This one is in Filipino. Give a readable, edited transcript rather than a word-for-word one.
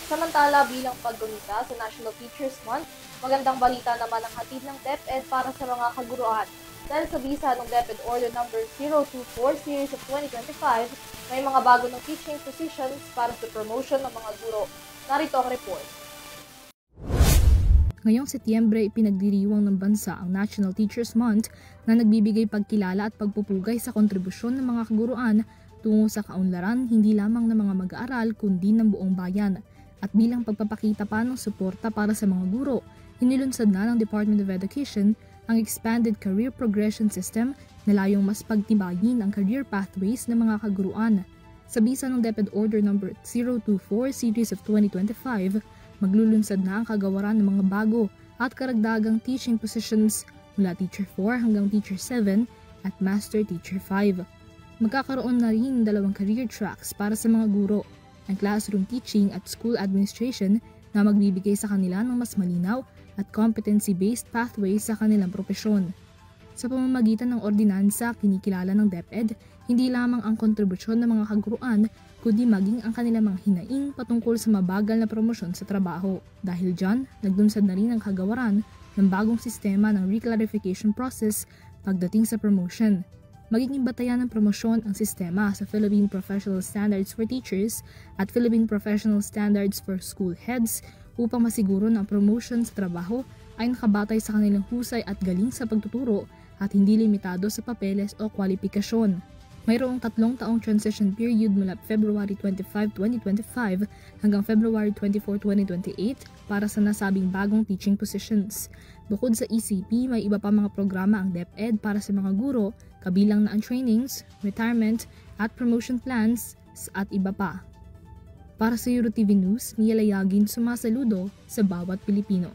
Samantala bilang paggunita sa National Teachers Month, magandang balita naman ang hatid ng DepEd para sa mga kaguruan. Dahil sa bisa ng DepEd Order No. 024 Series of 2025, may mga bago ng teaching positions para sa promotion ng mga guro. Narito ang report. Ngayong Setyembre, ipinagdiriwang ng bansa ang National Teachers Month na nagbibigay pagkilala at pagpupugay sa kontribusyon ng mga kaguruan tungo sa kaunlaran hindi lamang ng mga mag-aaral kundi ng buong bayan. At bilang pagpapakita pa ng suporta para sa mga guro, inilunsad na ng Department of Education ang Expanded Career Progression System na layong mas pagtibayin ang career pathways ng mga kaguruan. Sa bisa ng DepEd Order No. 024 Series of 2025, maglulunsad na ang kagawaran ng mga bago at karagdagang teaching positions mula Teacher 4 hanggang Teacher 7 at Master Teacher 5. Magkakaroon na rin 2 career tracks para sa mga guro, ang classroom teaching at school administration na magbibigay sa kanila ng mas malinaw at competency-based pathways sa kanilang propesyon. Sa pamamagitan ng ordinansa, kinikilala ng DepEd hindi lamang ang kontribusyon ng mga kaguruan kundi maging ang kanilang mga hinaing patungkol sa mabagal na promosyon sa trabaho. Dahil dyan, naglunsad na rin ang kagawaran ng bagong sistema ng reclarification process pagdating sa promotion. Magiging batayan ng promosyon ang sistema sa Philippine Professional Standards for Teachers at Philippine Professional Standards for School Heads upang masiguro na ang promotion sa trabaho ay nakabatay sa kanilang husay at galing sa pagtuturo at hindi limitado sa papeles o kwalifikasyon. Mayroong 3 taong transition period mula February 25, 2025 hanggang February 24, 2028 para sa nasabing bagong teaching positions. Bukod sa ECP, may iba pa mga programa ang DepEd para sa mga guro, kabilang na ang trainings, retirement at promotion plans at iba pa. Para sa EuroTV News, Nia Layagin sumasaludo sa bawat Pilipino.